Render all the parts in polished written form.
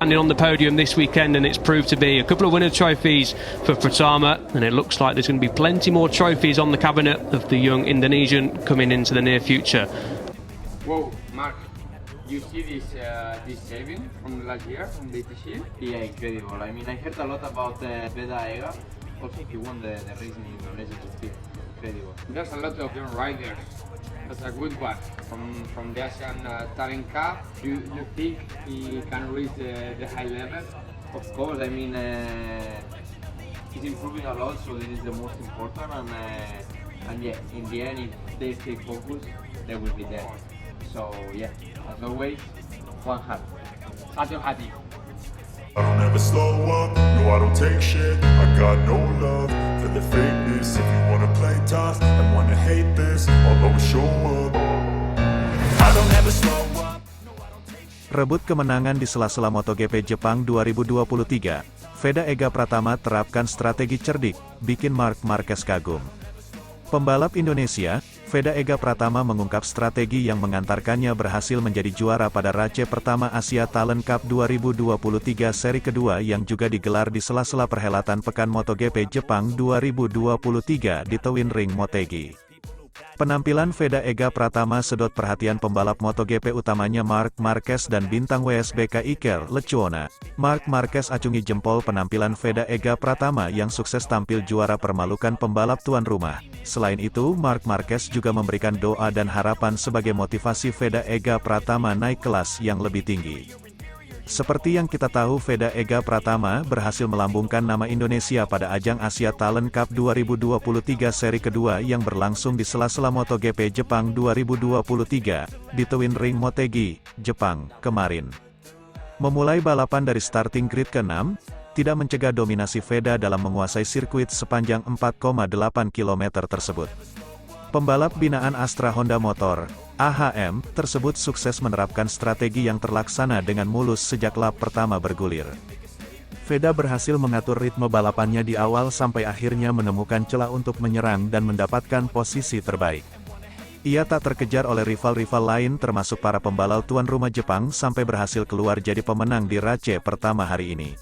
Standing on the podium this weekend, and it's proved to be a couple of winner trophies for Pratama, and it looks like there's going to be plenty more trophies on the cabinet of the young Indonesian coming into the near future. Whoa, Mark, you see this saving from last year from the ATC? Yeah, incredible. I mean, I heard a lot about Veda Ega. Also, he won the race in Indonesia. Incredible. There's a lot of young riders. That's a good one. From the Asian Talent Cup, you think he can reach the high level? Of course, I mean, he's improving a lot, so this is the most important. And yeah, in the end, if they stay focused, they will be there. So yeah, as always, one hand. At your happy. I don't ever slow up, no I don't take shit. I got no love for the fakeness. If you wanna play tough and wanna hate this, I'll always show up. I don't ever slow up. Rebut kemenangan di sela-sela MotoGP Jepang 2023, Veda Ega Pratama terapkan strategi cerdik, bikin Marc Marquez kagum. Pembalap Indonesia, Veda Ega Pratama mengungkap strategi yang mengantarkannya berhasil menjadi juara pada race pertama Asia Talent Cup 2023 seri kedua yang juga digelar di sela-sela perhelatan Pekan MotoGP Jepang 2023 di Twin Ring Motegi. Penampilan Veda Ega Pratama sedot perhatian pembalap MotoGP utamanya Marc Marquez dan bintang WSBK Iker Lecuona. Marc Marquez acungi jempol penampilan Veda Ega Pratama yang sukses tampil juara permalukan pembalap tuan rumah. Selain itu, Marc Marquez juga memberikan doa dan harapan sebagai motivasi Veda Ega Pratama naik kelas yang lebih tinggi. Seperti yang kita tahu, Veda Ega Pratama berhasil melambungkan nama Indonesia pada ajang Asia Talent Cup 2023 seri kedua yang berlangsung di sela-sela MotoGP Jepang 2023, di Twin Ring Motegi, Jepang, kemarin. Memulai balapan dari starting grid ke-6, tidak mencegah dominasi Veda dalam menguasai sirkuit sepanjang 4,8 km tersebut. Pembalap binaan Astra Honda Motor, AHM, tersebut sukses menerapkan strategi yang terlaksana dengan mulus sejak lap pertama bergulir. Veda berhasil mengatur ritme balapannya di awal sampai akhirnya menemukan celah untuk menyerang dan mendapatkan posisi terbaik. Ia tak terkejar oleh rival-rival lain termasuk para pembalap tuan rumah Jepang sampai berhasil keluar jadi pemenang di race pertama hari ini.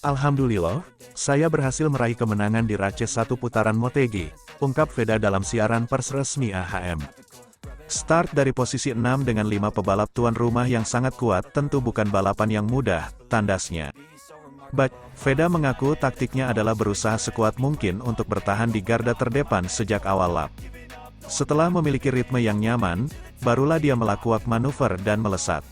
Alhamdulillah, saya berhasil meraih kemenangan di race satu putaran Motegi, ungkap Veda dalam siaran pers resmi AHM. Start dari posisi 6 dengan 5 pebalap tuan rumah yang sangat kuat tentu bukan balapan yang mudah, tandasnya. Veda mengaku taktiknya adalah berusaha sekuat mungkin untuk bertahan di garda terdepan sejak awal lap. Setelah memiliki ritme yang nyaman, barulah dia melakukan manuver dan melesat.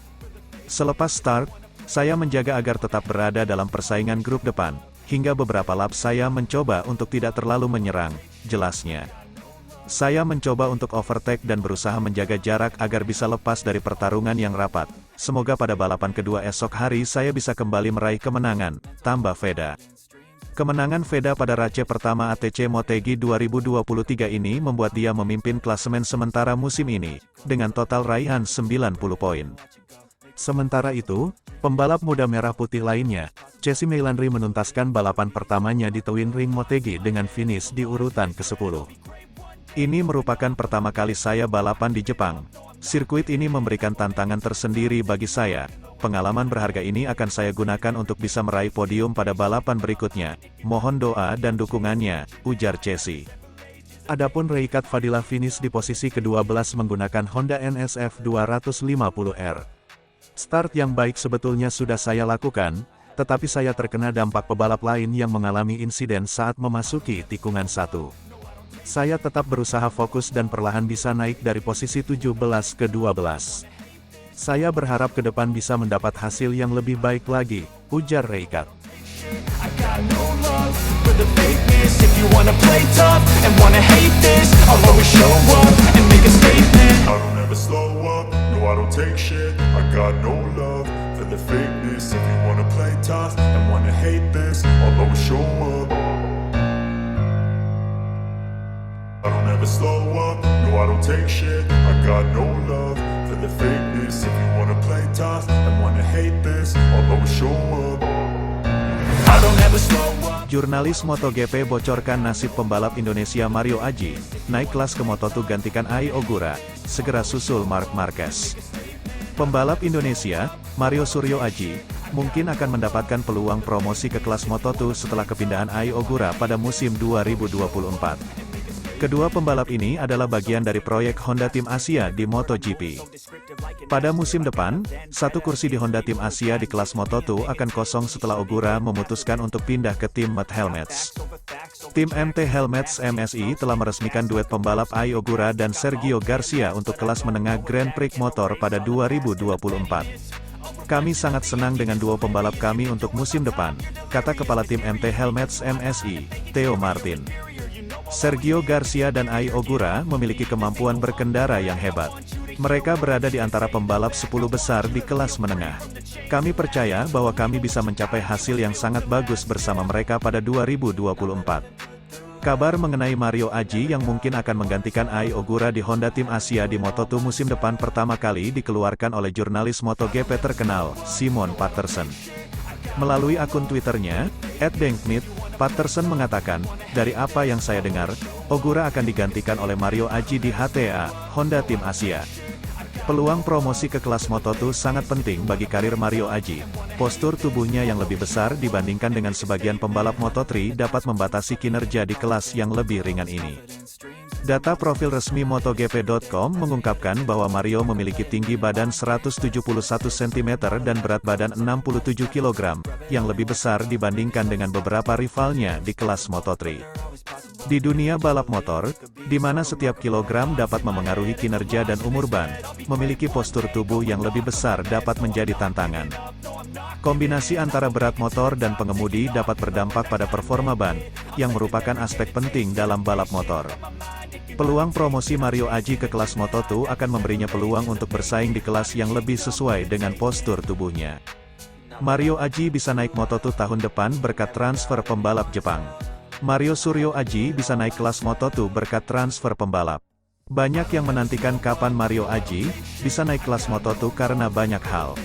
Selepas start, saya menjaga agar tetap berada dalam persaingan grup depan, hingga beberapa lap saya mencoba untuk tidak terlalu menyerang, jelasnya. Saya mencoba untuk overtake dan berusaha menjaga jarak agar bisa lepas dari pertarungan yang rapat. Semoga pada balapan kedua esok hari saya bisa kembali meraih kemenangan, tambah Veda. Kemenangan Veda pada race pertama ATC Motegi 2023 ini membuat dia memimpin klasemen sementara musim ini, dengan total raihan 90 poin. Sementara itu, pembalap muda merah putih lainnya, Chessie Meilandri menuntaskan balapan pertamanya di Twin Ring Motegi dengan finish di urutan ke-10. Ini merupakan pertama kali saya balapan di Jepang. Sirkuit ini memberikan tantangan tersendiri bagi saya. Pengalaman berharga ini akan saya gunakan untuk bisa meraih podium pada balapan berikutnya. Mohon doa dan dukungannya, ujar Chessie. Adapun Reikat Fadila finish di posisi ke-12 menggunakan Honda NSF 250R. Start yang baik sebetulnya sudah saya lakukan, tetapi saya terkena dampak pebalap lain yang mengalami insiden saat memasuki tikungan 1. Saya tetap berusaha fokus dan perlahan bisa naik dari posisi 17 ke 12. Saya berharap ke depan bisa mendapat hasil yang lebih baik lagi, ujar Reikat. I don't ever slow up, no I don't take shit. I got no love for the fakeness. If you wanna play tough and wanna hate this, I'll always show up. I don't ever slow up. Jurnalis MotoGP bocorkan nasib pembalap Indonesia Mario Aji, naik kelas ke Moto2 gantikan Ai Ogura, segera susul Marc Marquez. Pembalap Indonesia, Mario Suryo Aji, mungkin akan mendapatkan peluang promosi ke kelas Moto2 setelah kepindahan Ai Ogura pada musim 2024. Kedua pembalap ini adalah bagian dari proyek Honda Tim Asia di MotoGP. Pada musim depan, satu kursi di Honda Tim Asia di kelas Moto2 akan kosong setelah Ogura memutuskan untuk pindah ke tim Matt Helmets. Tim MT Helmets MSI telah meresmikan duet pembalap Ai Ogura dan Sergio Garcia untuk kelas menengah Grand Prix Motor pada 2024. Kami sangat senang dengan duo pembalap kami untuk musim depan, kata Kepala Tim MT Helmets MSI, Theo Martin. Sergio Garcia dan Ai Ogura memiliki kemampuan berkendara yang hebat. Mereka berada di antara pembalap 10 besar di kelas menengah. Kami percaya bahwa kami bisa mencapai hasil yang sangat bagus bersama mereka pada 2024. Kabar mengenai Mario Aji yang mungkin akan menggantikan Ai Ogura di Honda Tim Asia di Moto2 musim depan pertama kali dikeluarkan oleh jurnalis MotoGP terkenal, Simon Patterson. Melalui akun Twitternya, @Denkmit, Patterson mengatakan, dari apa yang saya dengar, Ogura akan digantikan oleh Mario Aji di HTA, Honda Tim Asia. Peluang promosi ke kelas Moto2 sangat penting bagi karir Mario Aji. Postur tubuhnya yang lebih besar dibandingkan dengan sebagian pembalap Moto3 dapat membatasi kinerja di kelas yang lebih ringan ini. Data profil resmi MotoGP.com mengungkapkan bahwa Mario memiliki tinggi badan 171 cm dan berat badan 67 kg, yang lebih besar dibandingkan dengan beberapa rivalnya di kelas Moto3. Di dunia balap motor, di mana setiap kilogram dapat memengaruhi kinerja dan umur ban, memiliki postur tubuh yang lebih besar dapat menjadi tantangan. Kombinasi antara berat motor dan pengemudi dapat berdampak pada performa ban, yang merupakan aspek penting dalam balap motor. Peluang promosi Mario Aji ke kelas Moto2 akan memberinya peluang untuk bersaing di kelas yang lebih sesuai dengan postur tubuhnya. Mario Aji bisa naik Moto2 tahun depan berkat transfer pembalap Jepang. Mario Suryo Aji bisa naik kelas Moto2 berkat transfer pembalap. Banyak yang menantikan kapan Mario Aji bisa naik kelas Moto2 karena banyak hal.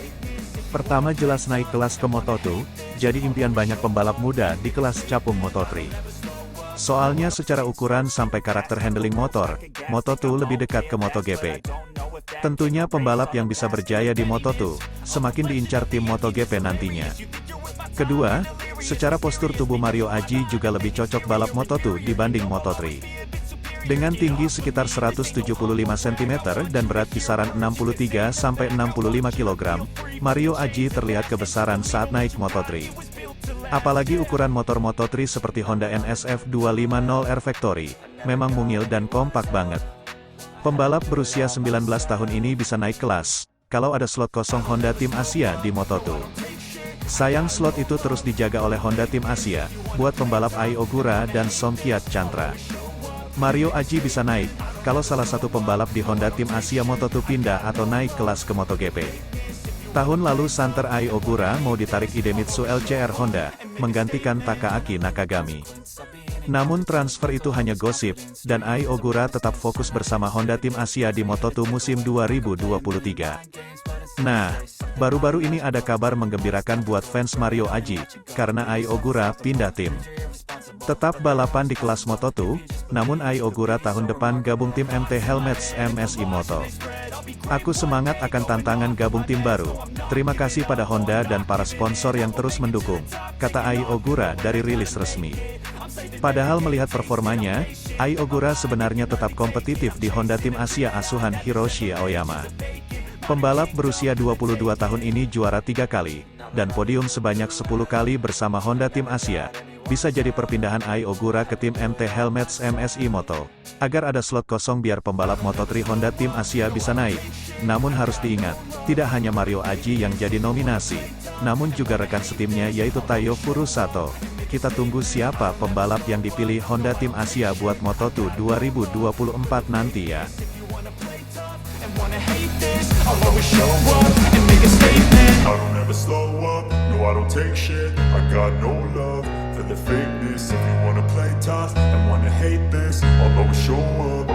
Pertama, jelas naik kelas ke Moto2, jadi impian banyak pembalap muda di kelas capung Moto3. Soalnya secara ukuran sampai karakter handling motor, Moto2 lebih dekat ke MotoGP. Tentunya pembalap yang bisa berjaya di Moto2, semakin diincar tim MotoGP nantinya. Kedua, secara postur tubuh Mario Aji juga lebih cocok balap Moto2 dibanding Moto3. Dengan tinggi sekitar 175 cm dan berat kisaran 63-65 kg, Mario Aji terlihat kebesaran saat naik Moto3. Apalagi ukuran motor Moto3 seperti Honda NSF 250R Factory, memang mungil dan kompak banget. Pembalap berusia 19 tahun ini bisa naik kelas, kalau ada slot kosong Honda Tim Asia di Moto2. Sayang slot itu terus dijaga oleh Honda Tim Asia, buat pembalap Ai Ogura dan Somkiat Chandra. Mario Aji bisa naik, kalau salah satu pembalap di Honda Tim Asia Moto2 pindah atau naik kelas ke MotoGP. Tahun lalu Santer Ai Ogura mau ditarik Idemitsu LCR Honda, menggantikan Takaaki Nakagami. Namun transfer itu hanya gosip, dan Ai Ogura tetap fokus bersama Honda Tim Asia di Moto2 musim 2023. Nah, baru-baru ini ada kabar menggembirakan buat fans Mario Aji, karena Ai Ogura pindah tim. Tetap balapan di kelas Moto2, namun Ai Ogura tahun depan gabung tim MT Helmets MSI Moto. Aku semangat akan tantangan gabung tim baru. Terima kasih pada Honda dan para sponsor yang terus mendukung, kata Ai Ogura dari rilis resmi. Padahal melihat performanya, Ai Ogura sebenarnya tetap kompetitif di Honda Tim Asia asuhan Hiroshi Aoyama. Pembalap berusia 22 tahun ini juara 3 kali, dan podium sebanyak 10 kali bersama Honda Tim Asia. Bisa jadi perpindahan Ai Ogura ke tim MT Helmets MSI Moto, agar ada slot kosong biar pembalap Moto3 Honda Tim Asia bisa naik. Namun harus diingat, tidak hanya Mario Aji yang jadi nominasi, namun juga rekan setimnya yaitu Taiyo Furusato. Kita tunggu siapa pembalap yang dipilih Honda Tim Asia buat Moto2 2024 nanti ya. I don't ever slow up, no I don't take shit. I got no love for the fakeness. If you wanna play tough and wanna hate this, I'll always show up.